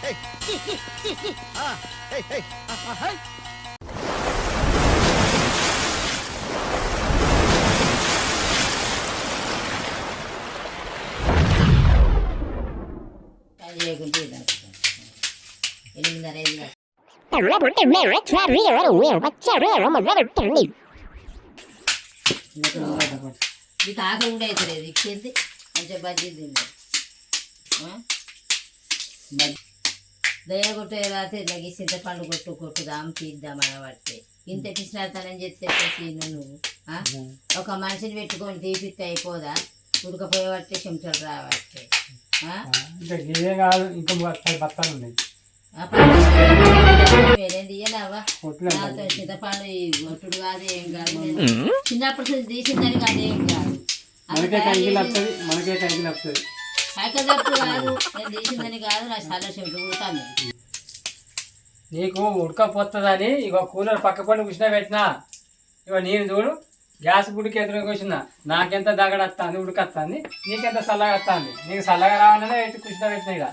మీకు ఆకలి కూడా అవుతలేదు ఇచ్చేది మంచిగా బజ్జీ తింది దయ కొట్టే రాత్రి నాకు చింతపండు కొట్టుదాం తీద్దామని పడితే ఇంత పిసినాతనం చెప్తే నువ్వు ఒక మనిషిని పెట్టుకొని తీపిస్తే అయిపోదా ఉడకపోయే పట్టే చెమటలు రావట్టే వేరేం తీయనావా నాతో చింతపండు కొట్టుడు కాదు ఏం కాదు చిన్నప్పుడు తీసిందని కాదు ఏం కాదు పైకదప్పుడు కాదు నేను తీసిందని కాదు నా చాలా చెమట ఉడతాను నీకు ఉడకపోతుందని ఇక కూలర్ పక్క పని కూర్చున్నా పెట్టినా ఇక నేను చూడు గ్యాస్ గుడికి ఎదురుగా కూర్చున్నా నాకెంత దగ్గడొస్తుంది ఉడకొస్తుంది నీకెంత చల్లగా వస్తుంది నీకు చల్లగా రావాలనే ఎట్టి కూర్చున్నా పెట్టినా ఇక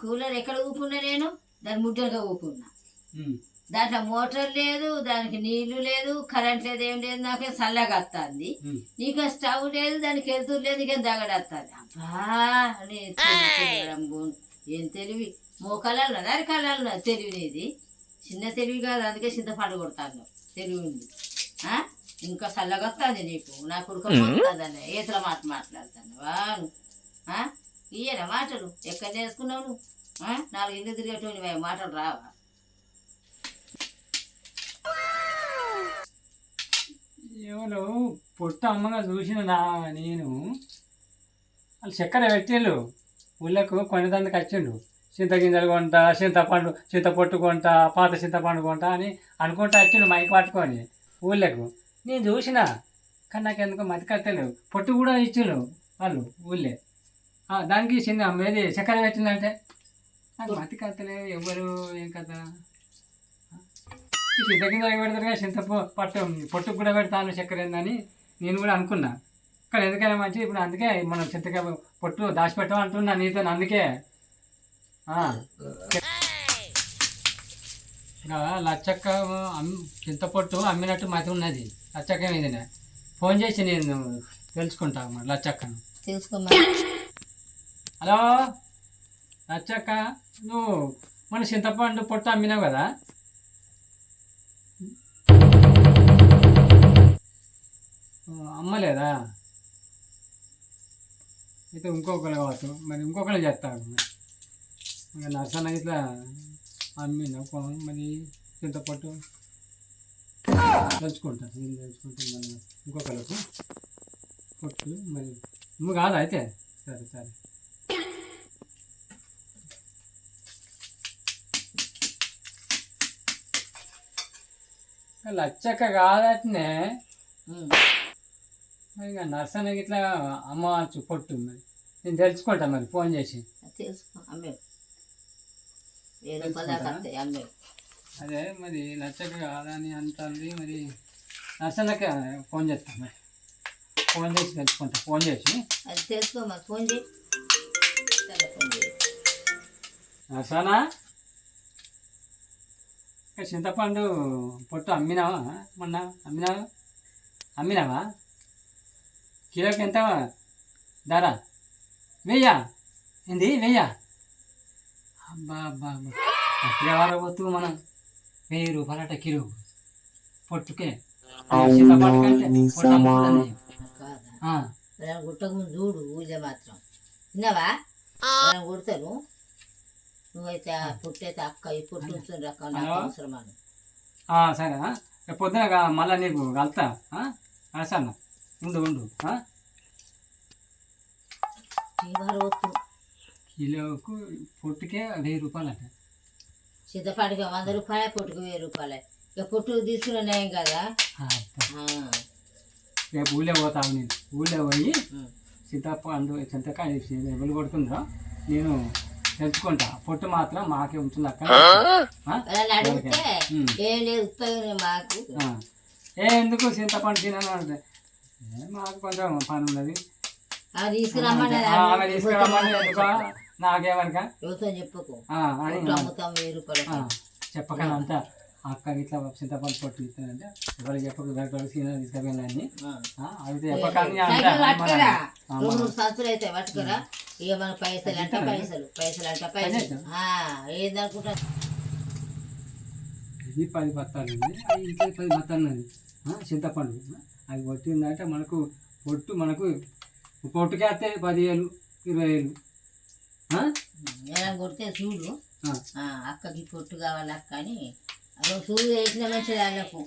కూలర్ ఎక్కడ ఊపున్నా నేను దాని ముడ్డలుగా ఊపున్నా దాంట్లో మోటార్ లేదు దానికి నీళ్లు లేదు కరెంట్ లేదు ఏం లేదు నాకేం చల్లగా వస్తుంది నీకు స్టవ్ లేదు దానికి వెళ్తూ లేదు నీకేం దగ్గడొస్తుంది అబ్బా ఏం తెలివి మోకాలలో నరికాలలో తెలివి నీది చిన్న తెలివి కాదు అందుకే చింతపండు కొడతాను తెలివి ఉంది ఇంకా చల్లగా వస్తుంది నీకు నా కొడుకుంటుందని ఏతల మాట మాట్లాడతాను వాను ఇయ్యనా మాటలు ఎక్కడ నేర్చుకున్నావు నువ్వు 4 ఇల్లు తిరిగేటువంటి మాటలు రావా ఎవరు పొట్ట అమ్మగా చూసిన నేను వాళ్ళు చక్కెర పెట్టిళ్ళు ఊళ్ళకు కొనేదానికి వచ్చిండు చింతగింజలు కొంట చింతపొట్టు కొంట పాత చింతపండు కొంట అని అనుకుంటా వచ్చిండు మైక్ పట్టుకొని ఊళ్ళకు నేను చూసిన కానీ నాకు ఎందుకో మతికత్తలేవు పొట్టు కూడా ఇచ్చిండు వాళ్ళు ఊళ్ళే దానికి చిన్న అమ్మేది చక్కెర పెట్టిందంటే నాకు మతికత్తలేవు ఎవరు ఏం కదా చింతగింజలు పెడతారు కదా పొట్టుకు కూడా పెడతాను చక్కెర ఏందని నేను కూడా అనుకున్నా కానీ ఎందుకైనా మంచి ఇప్పుడు అందుకే మనం చింతకాయ పొట్టు దాచిపెట్టమంటున్నా నీతో అందుకే లచ్చక్క చింతపొట్టు అమ్మినట్టు మతి ఉన్నది లచ్చక్క మీద ఫోన్ చేసి నేను తెలుసుకుంటా మరి లచ్చక్కను హలో లచ్చక్క నువ్వు మన చింతపండు పొట్టు అమ్మినావు కదా అమ్మలేదా అయితే ఇంకొకరు కావచ్చు మరి ఇంకొకరు చేస్తాడు ఇంకా నర్సన్న ఇట్లా అమ్మిన మరి చింతపట్టు తెలుసుకుంటాను నేను తెలుసుకుంటాను మళ్ళీ ఇంకొకరికి పొట్టు మరి నువ్వు కాదా అయితే సరే సరే లచ్చక్క కాదట్నే మరి ఇక నర్సన్న ఇట్లా అమ్మవచ్చు పొట్టు మరి నేను తెలుసుకుంటా మరి ఫోన్ చేసి తెలుసుకో అమ్మే అదే మరి లచ్చక్క కాదని అంటుంది మరి నర్సన్నకి ఫోన్ చేస్తాను మరి ఫోన్ చేసి తెలుసుకుంటా ఫోన్ చేసి అది తెలుసుకో మరి ఫోన్ చేయి నర్సనా చింతపండు పొట్టు అమ్మినావా మొన్న అమ్మినావా కిలోకి ఎంత ధర 1000 ఏంది 1000 అబ్బా అబ్బా అబ్బా అప్పుడే వాడబోతు మనం 1000 రూపాయలట కిలో పొట్టుకే చింతపండు కంటే గుట్టకు ముందు చూడు ఊళ్ళో మాత్రం విన్నావా కొడతాను నువ్వైతే పుట్టయితే అక్క ఈ పుట్టు అవసరమాను సరే పొద్దున మళ్ళీ నీకు కలుతా అసన్న ఉండు కిలోకు పొట్టుకే 1000 రూపాయలట చింతపండుకి 100 రూపాయలు పొట్టుకు 1000 రూపాయలు ఇక పొట్టు తీసుకున్నాం కదా రేపు ఊళ్ళో పోతావు నేను ఊళ్ళో పోయి చింతకాయ ఎవరు కొడుతుందో నేను తెలుసుకుంటా పొట్టు మాత్రం మాకే ఉంటుంది అక్క ఎందుకు చింతపండు తినను అంటే మాకు కొంచెం పని ఉన్నది తీసుకురమ్మని నాకేమనక ఎవరితో చెప్పకు అని పొట్టు అమ్ముతాం 1000 రూపాయలకి. చెప్పకనే అంతా అక్క ఇట్లా చింతపండు పొట్టు ఇస్తానంటే ఎవరికి చెప్పకు బయట సీనియర్ తీసుకెళ్ళాలని అయితే చెప్పకని సైకిల్ పట్టుకరా 2-3 సంవత్సరాలు అయితే పట్టుకరా. ఇక మన పైసలు అంటే పైసలు అంటే పైసలు ఏందనుకుంటా. ఇది 10 బత్తాలు ఇంట్లో 10 బత్తాలు ఉన్నది చింతపండు. అది కొట్టిందంటే మనకు పొట్టుకే వస్తే 10,000 20,000. ఎలా కొడితే చూడు అక్కకి పొట్టు కావాలి అక్క అని చూడు వేసిన మంచిది వాళ్ళకు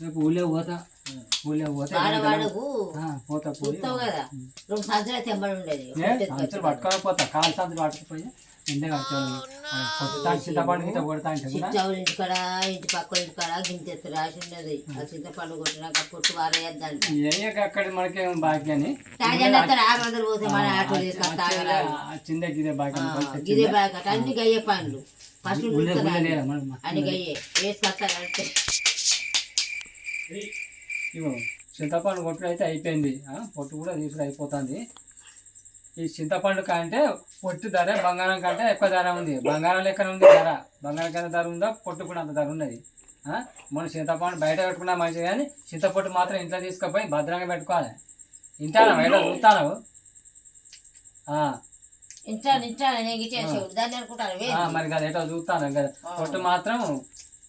రేపు ఊళ్ళో పోతా ఆడవాడుకు చూస్తావు కదా 2 సంవత్సరాలు తెమ్మడి ఉండేది పట్టుకొని పోతా కాలు సంచులు పట్టుకుపోయి ఇంటి చింతపండు గిట్ట కొడతా అంటే ఇంటికాడ ఇంటి పక్కల ఇంటికాడ గింత రాసి ఉండేది ఆ చింతపండు కొట్టినాక పొట్టు వారేద్దాన్ని అక్కడ మనకేం బాగ్యాని 600 పోతే మన ఆటో చిన్న గిదే గిదే బాగా అన్ని గయ్యే పండ్లు ఫస్ట్ అన్ని గయ్యే వేసుకొస్తారంటే ఇగో చింతపండు కొట్టుడు అయితే అయిపోయింది. పొట్టు కూడా తీసుడు అయిపోతుంది. ఈ చింతపండు కంటే పొట్టు ధర బంగారం కంటే ఎక్కువ ధర ఉంది. బంగారం లెక్కన ఉంది ధర. బంగారం కింద ధర ఉందో పొట్టు కూడా అంత ధర ఉన్నది. మనం చింతపండు బయట పెట్టుకున్నా మంచిది కానీ చింతపొట్టు మాత్రం ఇంట్లో తీసుకుపోయి భద్రంగా పెట్టుకోవాలి. ఇంటానా బయట చూస్తాను మరి కదా ఎటో చూస్తాను కదా. పొట్టు మాత్రం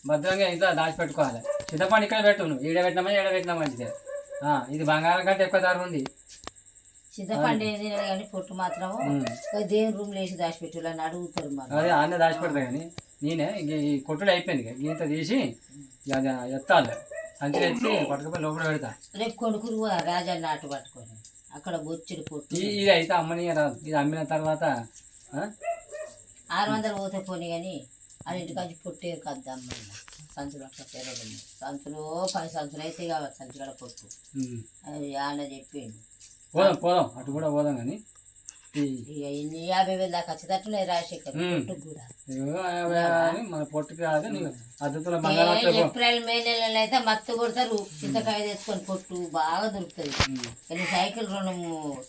భద్రంగా ఇంట్లో దాచిపెట్టుకోవాలి. చింతపండు ఇక్కడ పెట్టు నువ్వు ఈడబెట్టినా మంచిదే. ఇది బంగారం కంటే ఎక్కువ ధర ఉంది. చింతపండు కానీ పొట్టు మాత్రం దేవుని రూమ్ లో వేసి దాచిపెట్టు అని అడుగుతారు. అదే అన్నీ దాచిపెడతా కానీ నేనే ఈ కొట్టుడు అయిపోయింది గీత తీసి ఎత్తాలి సంచులు ఎత్తి పట్టుకుపోయి లోపల పెడతా. రేపు కొడుకురు రాజన్న ఆట పట్టుకొని అక్కడ బొచ్చుడు పొట్టు ఇది అయితే అమ్మని రాదు. ఇది అమ్మిన తర్వాత 600 పోతే పోనీ కానీ అది ఇంటికి పొట్టే కద్దా అమ్మ సంచులు అట్లా పెరగదు. సంచులు 10 సంచులు అయితే కావాలి సంచుల పొట్టు అది అన్న చెప్పిండు. పోదాం అటు కూడా పోదాం కానీ 50,000 దాకా వచ్చేటట్టున్నాయి రాజశేఖర్ పొట్టుకు కూడా. మన పొట్టుకు కాదు ఏప్రిల్ మే నెలలో అయితే మత్తు కొడతారు. చింతకాయ తెచ్చుకొని పొట్టు బాగా దొరుకుతుంది. కానీ సైకిల్ 2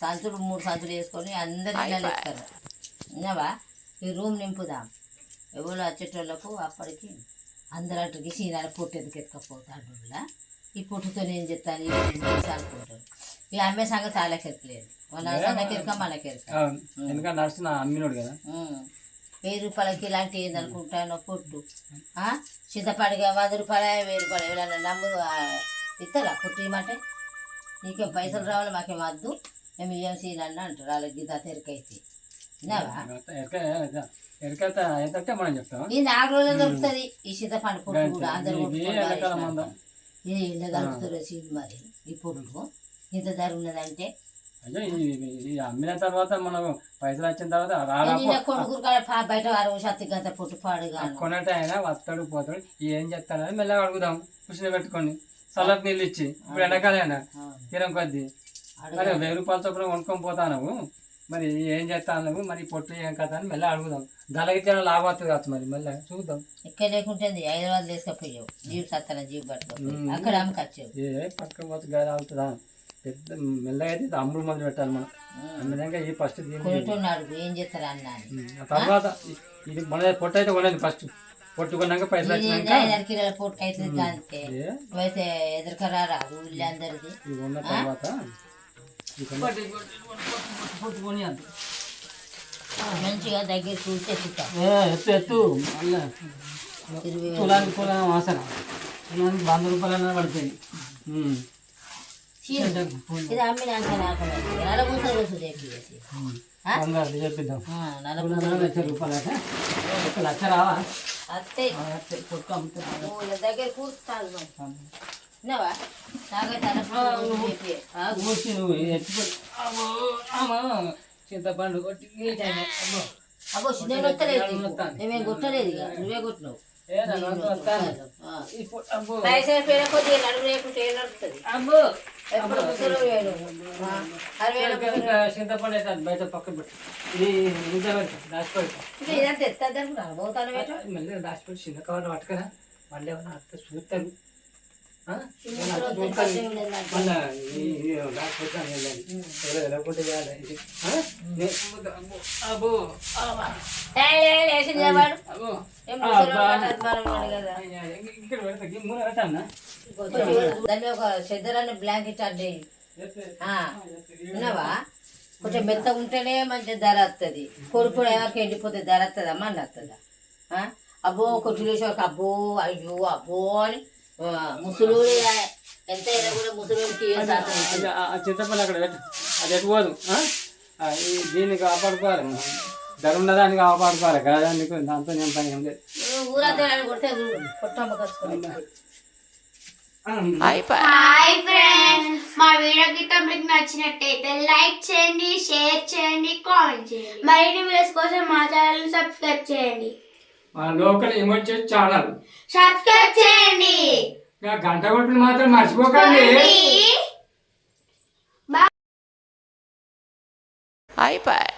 సంచులు 3 సంచులు వేసుకొని అందరు ఇళ్ళలో ఇస్తారు. విన్నావా ఈ రూమ్ నింపుదాం ఎవరు వచ్చేటోళ్ళకు. అప్పటికి అందరు అటుకి సీనాలు పొట్టు ఎందుకు ఎత్తుకపోతాడు. ఈ పొట్టుతో నేను చెప్తాను అనుకుంటారు. ఈ అమ్మే సంగతి చాలా కెరకలేదు. మనకెరక మనకెరక ఎందుకంటే నడుస్తున్నా అమ్మినోడు కదా. 1000 రూపాయలకి ఇలాంటి ఏందనుకుంటాను పొట్టు. చింతపడిగా 100 రూపాయలు 1000 రూపాయలు ఎవరైనా నమ్ము ఇస్తారా పొట్టు ఇమ్మంటే? నీకేం పైసలు రావాలి మాకేం వద్దు మేము ఇయ్యం సీనన్న అంటారు. వాళ్ళకి గీత తెరకైతే విన్నావా ఎరకైతే మనం చెప్తాం. ఇది 4 రోజులు దొరుకుతుంది ఈ చింతపండు పొట్టు కూడా. అందరు ఇళ్ళ కలుపుతారు సీన్ మరి ఈ పొట్టు ఇంత ధర ఉన్నదంటే. అమ్మిన తర్వాత మనం పైసలు వచ్చిన తర్వాత కొడుకు బయట 6 గంట పొట్టు పాడుగా కొనట అయినా వస్తాడు పోతాడు. ఏం చెప్తానని మెల్లగా అడుగుదాం. కుషిని పెట్టుకొని సల్లపు నీళ్ళు ఇచ్చి ఇప్పుడు ఎండాకాలైనా తీరం కొద్ది మరి 1000 రూపాయల చొప్పున కొనుక్కొని పోతాను. మరి ఏం చేస్తాను మరి పొట్టు ఏం కదా అని మెల్ల అడుగుదాం. ధరకి లాభం వస్తుంది కావచ్చు. మరి మెల్ల చూద్దాం. ఇక్కడ లేకుంటుంది 500 తీసుకపోయావు జీబు సత్తాన జీబు పట్టుకో అక్కడ అమ్మకొచ్చావు. పట్టుకొని పోతే గాలి ఆగుతుందా పెద్ద మెల్లగా అయితే అమ్ముడు మంది పెట్టాలి మనం. అందుకే ఈ ఫస్ట్ ఏం చేస్తారు అన్న తర్వాత ఇది మన పొట్టు అయితే కొనండి. ఫస్ట్ పొట్టు కొన్నాక పైసలు వచ్చినాక పొట్టు అవుతుంది. అంతే నువ్వైతే ఎదురుకరా రాదు ఊళ్ళో అందరిది. ఇది ఉన్న తర్వాత మంచిగా దగ్గర చూస్తే ఎత్తు తులానికి పొలం వాసన తులానికి 100 రూపాయలు పడుతుంది. ఇది అమ్మిన నలభూసలు వస్తుంది చెప్పిద్దాం. 1,00,000 రూపాయలు అంటే 1,00,000 రావా? అత్తే పొట్టు అమ్ముతున్నాను దగ్గర కూర్చుతాను. చింతపండు కొట్టి అబ్బో నేను కొట్టలేదు. మేమేం కొట్టలేదు. ఇక నువ్వే కొట్టినావు. పైసలు పేర కొద్దిగా నడుగు లేకుంటే ఏం నడుస్తుంది. చింతపండు అయితే బయట పక్కన పెట్టు. ఇది దాచిపెడతా. ఇదంతా ఎత్తద్దు అనుకున్నాను. పోతాను మళ్ళీ దాచిపెట్టి చిన్న కవర్లు పట్టుకరా. మళ్ళీ ఏమన్నా అత్త చూస్తారు. మళ్ళా రాకపోతాను లేకుంటే అబ్బో ఇక్కడ పెడతా మూల పెట్టానా దాన్ని ఒక చెద్దరాన్ని బ్లాంకెట్ అంటే ఉన్నావా కొంచెం మెత్తగా ఉంటేనే మంచి ధర వస్తుంది పొడి ఎవరికి ఎండిపోతే ధర వస్తుందా మళ్ళీ వస్తుందా అబ్బో కొట్టులు వేసేవారికి అబ్బో అయ్యో అబ్బో అని ముసలు ఎంత అయినా కూడా ముసలికి చింతపల్లి అక్కడ పెట్టు అది ఎటు పోదు దీన్ని కాపాడుకోవాలి ధర ఉన్నదాన్ని కాపాడుకోవాలి కదా దానికి దాంతో నేను పని ఏం లేదు ఊరంతా కొడితే కొట్టమ్మ కలుసుకుంటా హాయ్ ఫ్రెండ్స్ మా వీడియో గిట్ట మీకు నచ్చినట్టయితే లైక్ చేయండి షేర్ చేయండి కామెంట్ చేయండి మరిన్ని వీడియోస్ కోసం మా ఛానల్ సబ్స్క్రైబ్ చేయండి మా లోకల్ ఎమోజీ ఛానల్ సబ్స్క్రైబ్ చేయండి గంట కొట్టుడు మాత్రం మర్చిపోకండి బాయ్